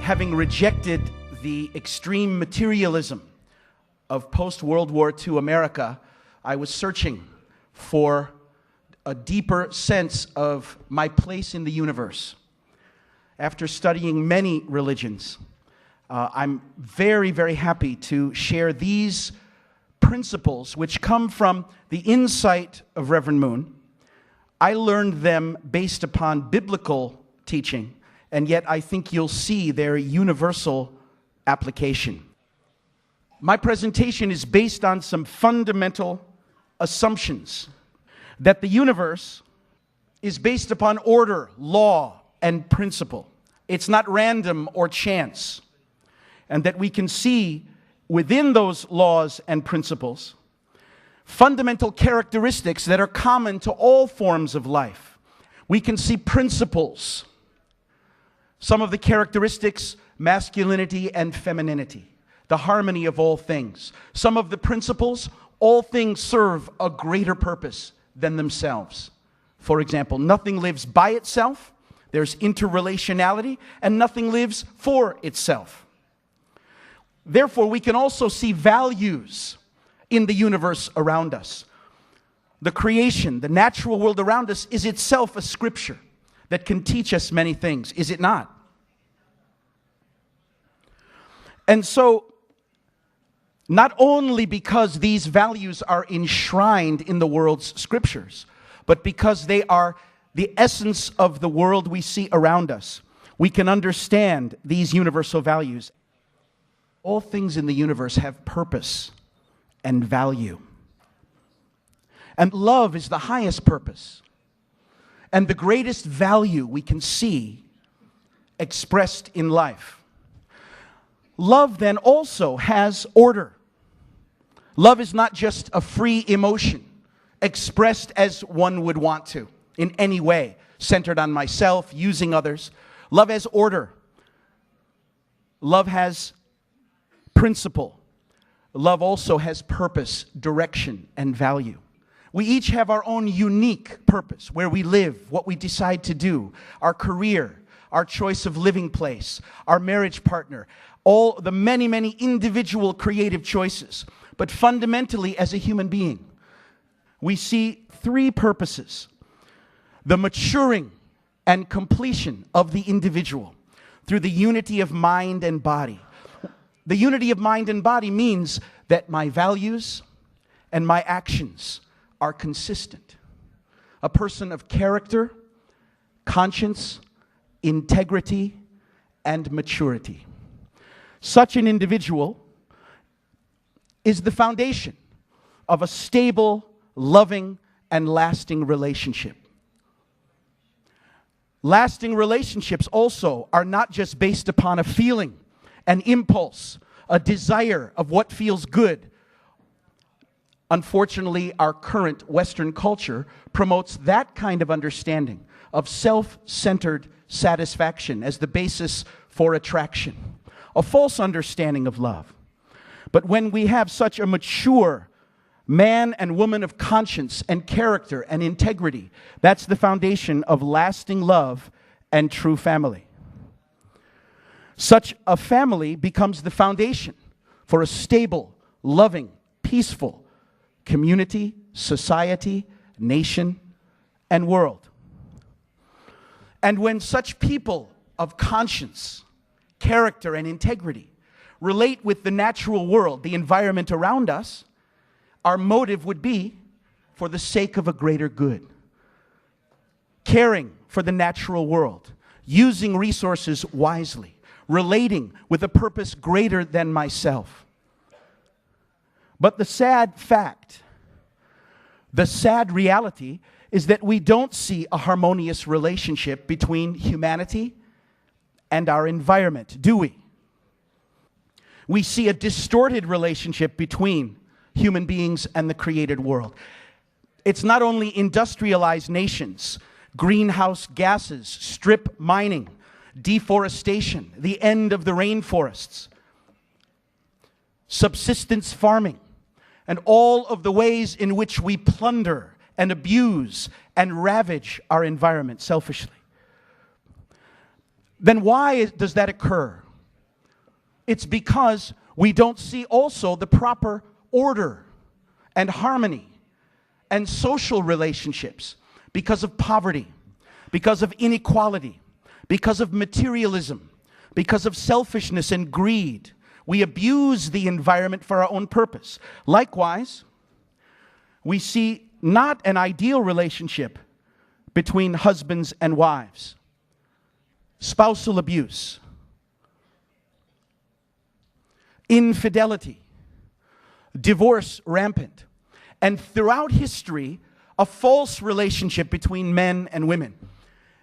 Having rejected the extreme materialism of post-World War II America, I was searching for a deeper sense of my place in the universe. After studying many religions, I'm very, very happy to share these principles which come from the insight of Reverend Moon. I learned them based upon biblical teaching, and yet I think you'll see their universal application. My presentation is based on some fundamental assumptions that the universe is based upon order, law, and principle. It's not random or chance. And that we can see within those laws and principles fundamental characteristics that are common to all forms of life. We can see principles. Some of the characteristics, masculinity and femininity, the harmony of all things. Some of the principles, all things serve a greater purpose than themselves. For example, nothing lives by itself, there's interrelationality, and nothing lives for itself. Therefore, we can also see values in the universe around us. The creation, the natural world around us is itself a scripture that can teach us many things, is it not? And so, not only because these values are enshrined in the world's scriptures, but because they are the essence of the world we see around us, we can understand these universal values. All things in the universe have purpose and value. And love is the highest purpose and the greatest value we can see expressed in life. Love then also has order. Love is not just a free emotion expressed as one would want to in any way, centered on myself, using others. Love has order. Love has principle. Love also has purpose, direction, and value. We each have our own unique purpose, where we live, what we decide to do, our career, our choice of living place, our marriage partner, all the many, many individual creative choices. But fundamentally, as a human being, we see three purposes: the maturing and completion of the individual through the unity of mind and body. The unity of mind and body means that my values and my actions are consistent. A person of character, conscience, integrity, and maturity. Such an individual is the foundation of a stable, loving, and lasting relationship. Lasting relationships also are not just based upon a feeling, an impulse, a desire of what feels good. Unfortunately, our current Western culture promotes that kind of understanding of self-centered satisfaction as the basis for attraction, a false understanding of love. But when we have such a mature man and woman of conscience and character and integrity, that's the foundation of lasting love and true family. Such a family becomes the foundation for a stable, loving, peaceful community, society, nation, and world. And when such people of conscience, character, and integrity relate with the natural world, the environment around us, our motive would be for the sake of a greater good. Caring for the natural world, using resources wisely, relating with a purpose greater than myself. But the sad fact, the sad reality, is that we don't see a harmonious relationship between humanity and our environment, do we? We see a distorted relationship between human beings and the created world. It's not only industrialized nations, greenhouse gases, strip mining, deforestation, the end of the rainforests, subsistence farming, and all of the ways in which we plunder and abuse and ravage our environment selfishly. Then why does that occur? It's because we don't see also the proper order and harmony and social relationships because of poverty, because of inequality, because of materialism, because of selfishness and greed. We abuse the environment for our own purpose. Likewise, we see not an ideal relationship between husbands and wives. Spousal abuse, infidelity, divorce rampant, and throughout history, a false relationship between men and women.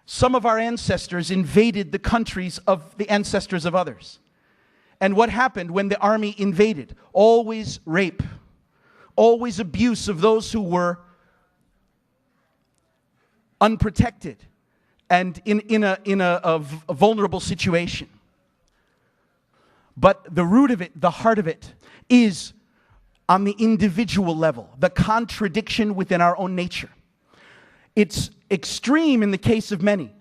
Some of our ancestors invaded the countries of the ancestors of others. And what happened when the army invaded? Always rape, always abuse of those who were unprotected and in a vulnerable situation. But the root of it, the heart of it, is on the individual level, the contradiction within our own nature. It's extreme in the case of many.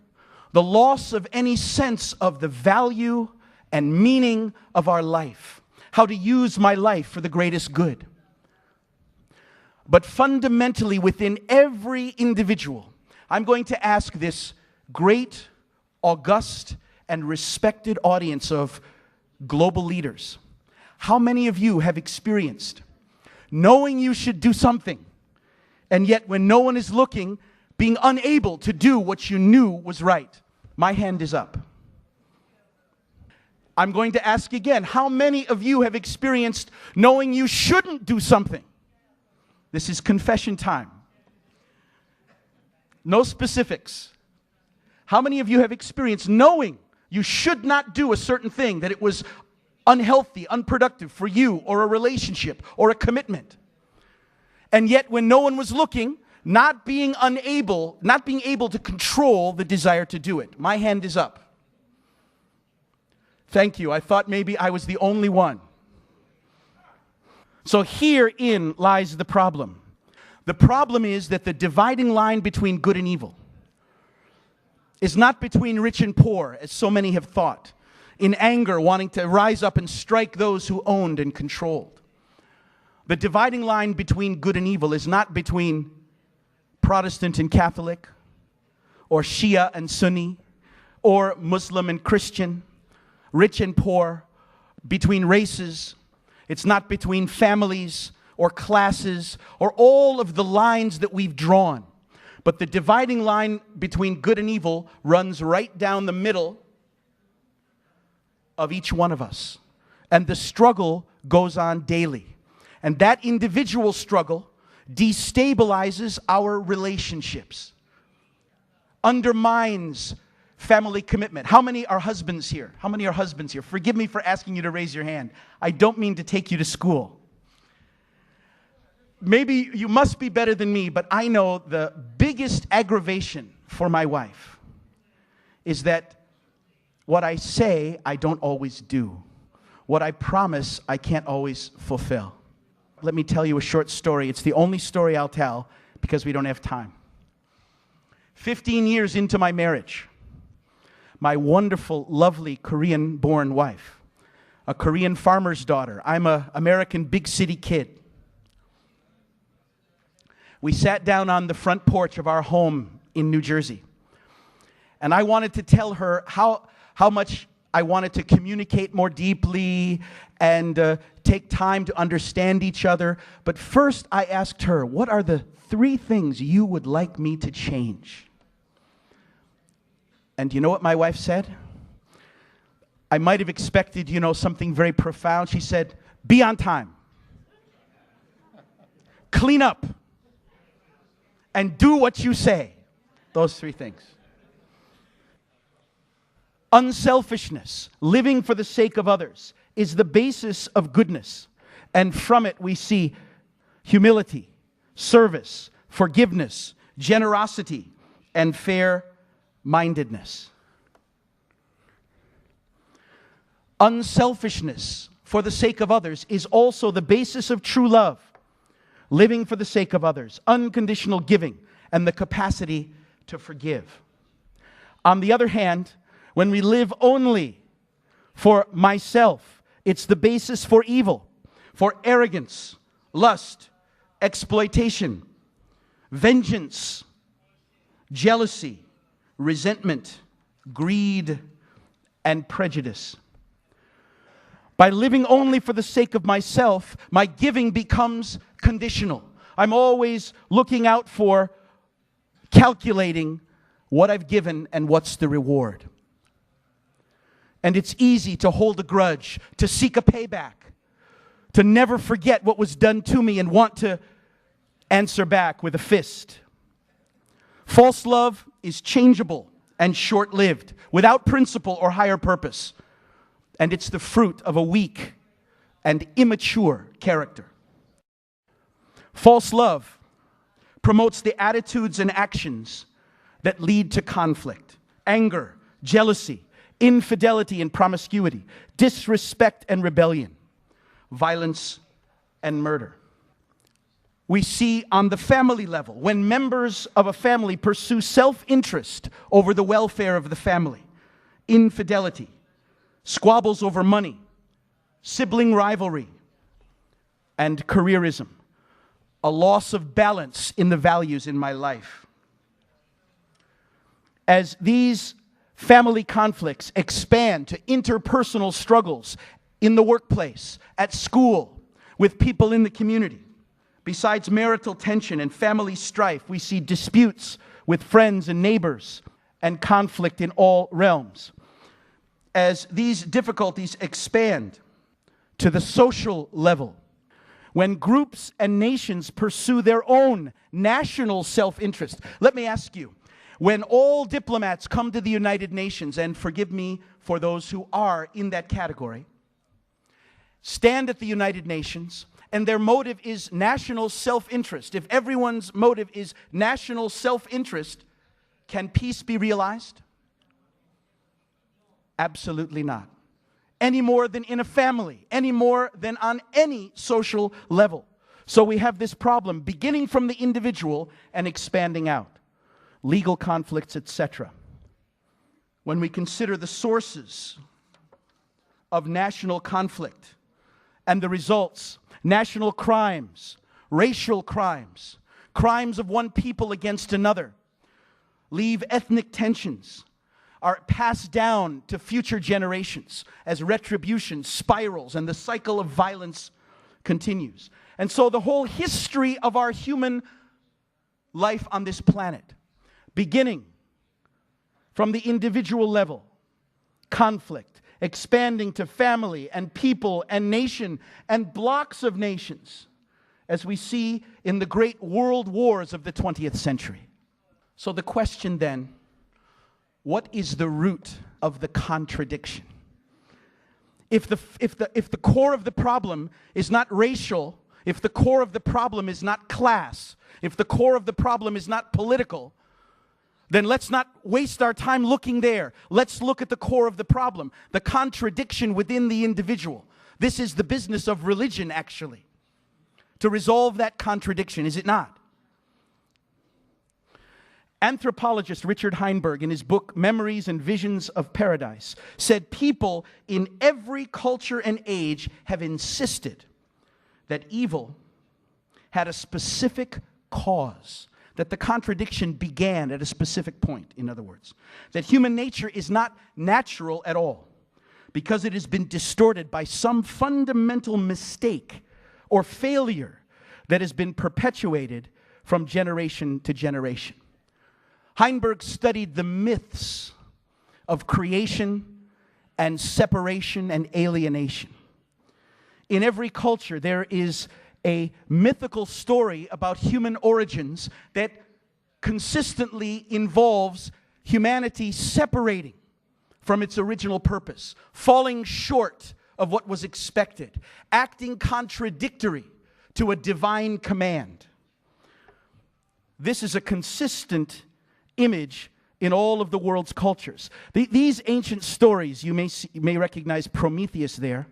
The loss of any sense of the value and meaning of our life. How to use my life for the greatest good. But fundamentally within every individual, I'm going to ask this great, august, and respected audience of global leaders. How many of you have experienced knowing you should do something, and yet when no one is looking, being unable to do what you knew was right? My hand is up. I'm going to ask again, how many of you have experienced knowing you shouldn't do something? This is confession time. No specifics. How many of you have experienced knowing you should not do a certain thing, that it was unhealthy, unproductive for you or a relationship or a commitment? And yet when no one was looking, not being able to control the desire to do it. My hand is up. Thank you. I thought maybe I was the only one. So herein lies the problem. The problem is that the dividing line between good and evil is not between rich and poor, as so many have thought, in anger wanting to rise up and strike those who owned and controlled. The dividing line between good and evil is not between Protestant and Catholic, or Shia and Sunni, or Muslim and Christian, rich and poor, between races. It's not between families or classes or all of the lines that we've drawn. But the dividing line between good and evil runs right down the middle of each one of us. And the struggle goes on daily. And that individual struggle destabilizes our relationships, undermines family commitment. How many are husbands here? How many are husbands here? Forgive me for asking you to raise your hand. I don't mean to take you to school. Maybe you must be better than me, but I know the biggest aggravation for my wife is that what I say, I don't always do. What I promise, I can't always fulfill. Let me tell you a short story. It's the only story I'll tell because we don't have time. 15 years into my marriage, my wonderful, lovely Korean-born wife, a Korean farmer's daughter. I'm an American big city kid. We sat down on the front porch of our home in New Jersey. And I wanted to tell her how much I wanted to communicate more deeply and take time to understand each other. But first I asked her, what are the 3 things you would like me to change? And you know what my wife said? I might have expected, something very profound. She said, be on time. Clean up. And do what you say. Those 3 things. Unselfishness, living for the sake of others, is the basis of goodness. And from it we see humility, service, forgiveness, generosity, and fair-mindedness. Unselfishness for the sake of others is also the basis of true love. Living for the sake of others, unconditional giving, and the capacity to forgive. On the other hand, when we live only for myself, It's the basis for evil, for arrogance, lust, exploitation, vengeance, jealousy, resentment, greed, and prejudice. By living only for the sake of myself, my giving becomes conditional. I'm always looking out for, calculating what I've given and what's the reward. And it's easy to hold a grudge, to seek a payback, to never forget what was done to me and want to answer back with a fist. False love is changeable and short-lived, without principle or higher purpose. And it's the fruit of a weak and immature character. False love promotes the attitudes and actions that lead to conflict, anger, jealousy, infidelity and promiscuity, disrespect and rebellion, violence and murder. We see on the family level, when members of a family pursue self-interest over the welfare of the family, infidelity, squabbles over money, sibling rivalry, and careerism, a loss of balance in the values in my life. As these family conflicts expand to interpersonal struggles in the workplace, at school, with people in the community, besides marital tension and family strife, we see disputes with friends and neighbors and conflict in all realms. As these difficulties expand to the social level, when groups and nations pursue their own national self-interest. Let me ask you, when all diplomats come to the United Nations, and forgive me for those who are in that category, stand at the United Nations, and their motive is national self-interest. If everyone's motive is national self-interest, can peace be realized? Absolutely not. Any more than in a family, any more than on any social level. So we have this problem beginning from the individual and expanding out. Legal conflicts, etc. When we consider the sources of national conflict and the results, national crimes, racial crimes, crimes of one people against another, leave ethnic tensions, are passed down to future generations as retribution spirals and the cycle of violence continues. And so the whole history of our human life on this planet, beginning from the individual level, conflict, expanding to family and people and nation and blocks of nations, as we see in the great world wars of the 20th century. So the question then, what is the root of the contradiction? If the core of the problem is not racial, if the core of the problem is not class, if the core of the problem is not political, then let's not waste our time looking there. Let's look at the core of the problem, the contradiction within the individual. This is the business of religion, actually, to resolve that contradiction, is it not? Anthropologist Richard Heinberg, in his book Memories and Visions of Paradise, said people in every culture and age have insisted that evil had a specific cause, that the contradiction began at a specific point, in other words. That human nature is not natural at all, because it has been distorted by some fundamental mistake or failure that has been perpetuated from generation to generation. Heinberg studied the myths of creation and separation and alienation. In every culture, there is a mythical story about human origins that consistently involves humanity separating from its original purpose, falling short of what was expected, acting contradictory to a divine command. This is a consistent image in all of the world's cultures. These ancient stories, you may recognize Prometheus there.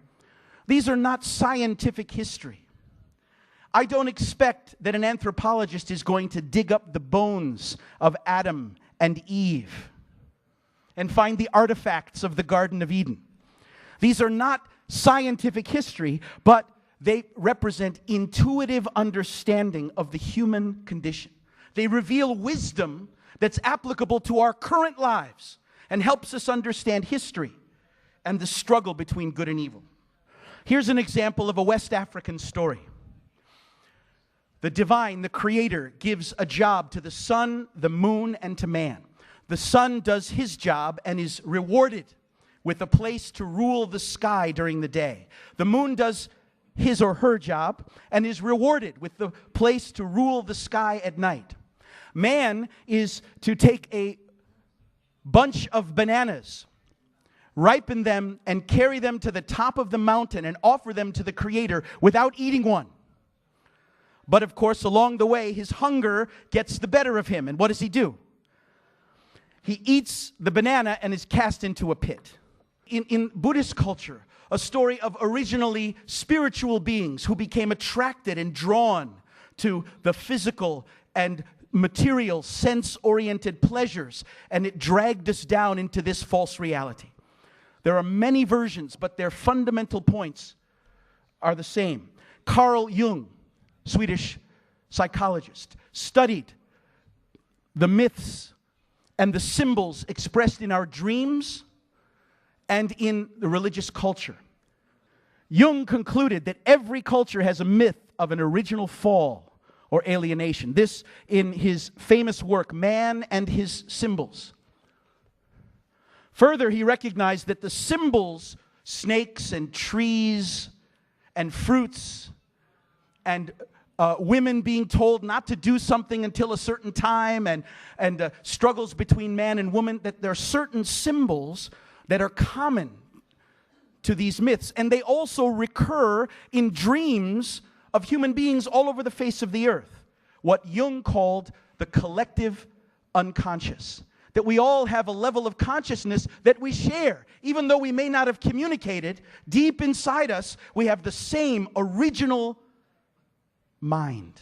These are not scientific history. I don't expect that an anthropologist is going to dig up the bones of Adam and Eve and find the artifacts of the Garden of Eden. These are not scientific history, but they represent intuitive understanding of the human condition. They reveal wisdom that's applicable to our current lives and helps us understand history and the struggle between good and evil. Here's an example of a West African story. The divine, the creator, gives a job to the sun, the moon, and to man. The sun does his job and is rewarded with a place to rule the sky during the day. The moon does his or her job and is rewarded with the place to rule the sky at night. Man is to take a bunch of bananas, ripen them, and carry them to the top of the mountain and offer them to the Creator without eating one. But of course, along the way, his hunger gets the better of him. And what does he do? He eats the banana and is cast into a pit. In Buddhist culture, a story of originally spiritual beings who became attracted and drawn to the physical and material, sense-oriented pleasures, and it dragged us down into this false reality. There are many versions, but their fundamental points are the same. Carl Jung, Swedish psychologist, studied the myths and the symbols expressed in our dreams and in the religious culture. Jung concluded that every culture has a myth of an original fall or alienation. This in his famous work, Man and His Symbols. Further, he recognized that the symbols, snakes and trees and fruits and women being told not to do something until a certain time and struggles between man and woman, that there are certain symbols that are common to these myths. And they also recur in dreams of human beings all over the face of the earth. What Jung called the collective unconscious. That we all have a level of consciousness that we share. Even though we may not have communicated, deep inside us, we have the same original mind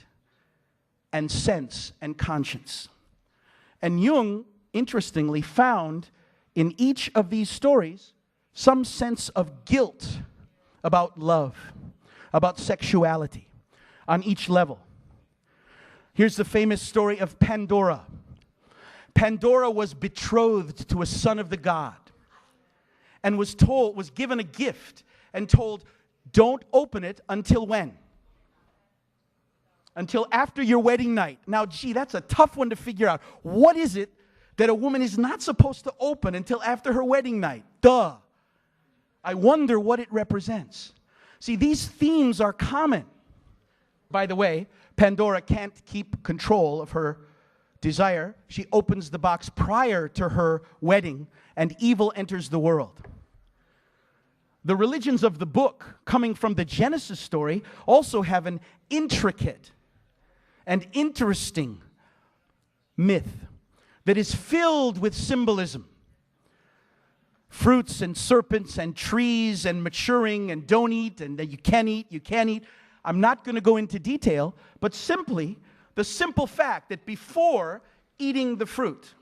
and sense and conscience. And Jung, interestingly, found in each of these stories some sense of guilt about love, about sexuality, on each level. Here's the famous story of Pandora. Pandora was betrothed to a son of the god and was given a gift and told, don't open it until when? Until after your wedding night. Now, gee, that's a tough one to figure out. What is it that a woman is not supposed to open until after her wedding night? Duh. I wonder what it represents. See, these themes are common. By the way, Pandora can't keep control of her desire. She opens the box prior to her wedding, and evil enters the world. The religions of the book, coming from the Genesis story, also have an intricate and interesting myth that is filled with symbolism. Fruits and serpents and trees and maturing and don't eat and that you can't eat. I'm not going to go into detail, but simply the simple fact that before eating the fruit,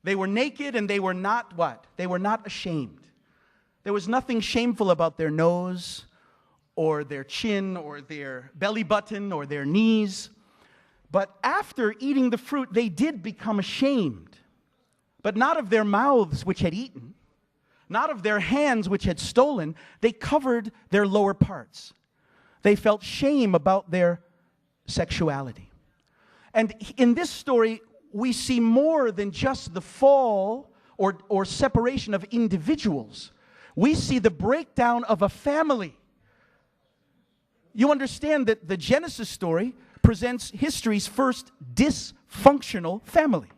they were naked and they were not what? They were not ashamed. There was nothing shameful about their nose or their chin or their belly button or their knees. But after eating the fruit, they did become ashamed. But not of their mouths which had eaten, not of their hands which had stolen. They covered their lower parts. They felt shame about their sexuality. And in this story, we see more than just the fall or separation of individuals. We see the breakdown of a family. You understand that the Genesis story presents history's first dysfunctional family.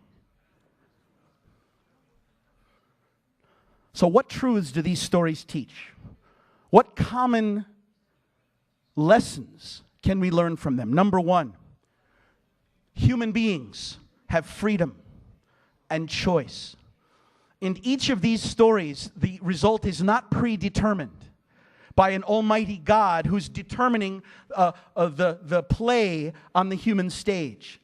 So what truths do these stories teach? What common lessons can we learn from them? Number one, human beings have freedom and choice. In each of these stories, the result is not predetermined by an almighty God who's determining the play on the human stage.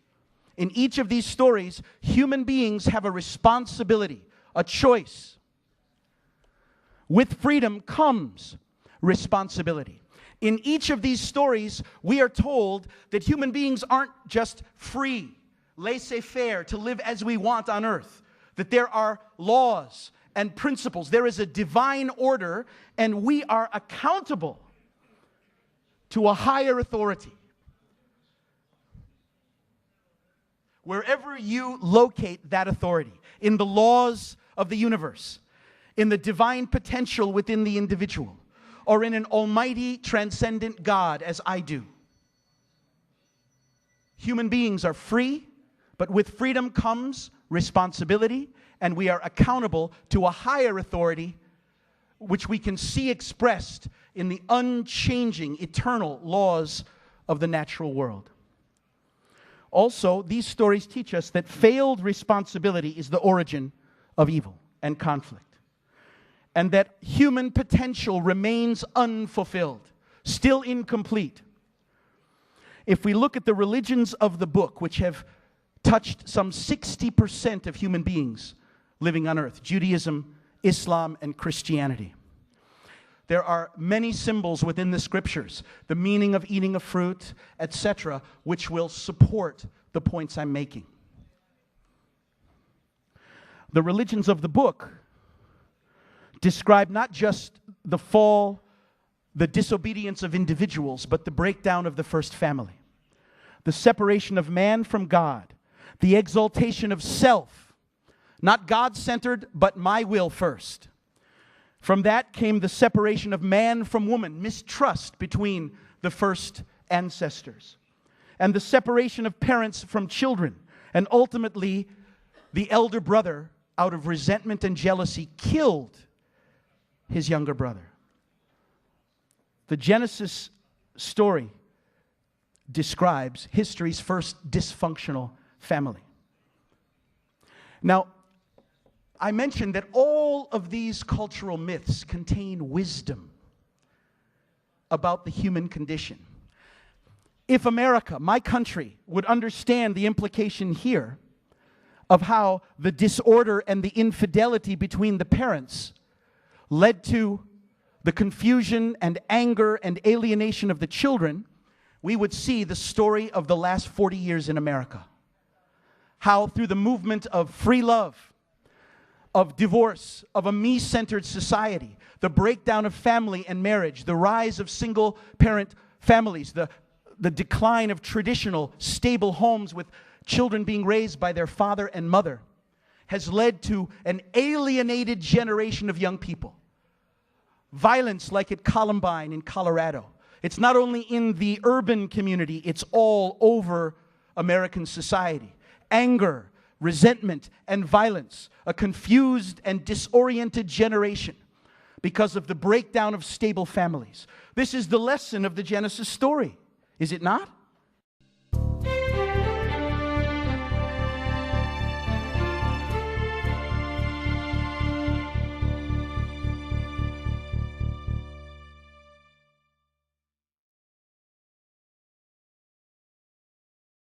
In each of these stories, human beings have a responsibility, a choice. with freedom comes responsibility. In each of these stories, we are told that human beings aren't just free, laissez-faire, to live as we want on earth. That there are laws and principles. There is a divine order, and we are accountable to a higher authority. Wherever you locate that authority, in the laws of the universe, in the divine potential within the individual, or in an almighty, transcendent God, as I do. Human beings are free, but with freedom comes responsibility, and we are accountable to a higher authority, which we can see expressed in the unchanging, eternal laws of the natural world. Also, these stories teach us that failed responsibility is the origin of evil and conflict, and that human potential remains unfulfilled, still incomplete. If we look at the religions of the book, which have touched some 60% of human beings living on earth, Judaism, Islam, and Christianity, there are many symbols within the scriptures, the meaning of eating a fruit, etc., which will support the points I'm making. The religions of the book describe not just the fall, the disobedience of individuals, but the breakdown of the first family, the separation of man from God, the exaltation of self, not God-centered, but my will first. From that came the separation of man from woman, mistrust between the first ancestors, and the separation of parents from children, and ultimately the elder brother, out of resentment and jealousy, killed his younger brother. The Genesis story describes history's first dysfunctional family. Now, I mentioned that all of these cultural myths contain wisdom about the human condition. If America, my country, would understand the implication here of how the disorder and the infidelity between the parents led to the confusion and anger and alienation of the children, we would see the story of the last 40 years in America. How through the movement of free love, of divorce, of a me-centered society, the breakdown of family and marriage, the rise of single-parent families, the decline of traditional, stable homes with children being raised by their father and mother, has led to an alienated generation of young people. Violence like at Columbine in Colorado. It's not only in the urban community, it's all over American society. Anger, resentment, and violence. A confused and disoriented generation because of the breakdown of stable families. This is the lesson of the Genesis story, is it not?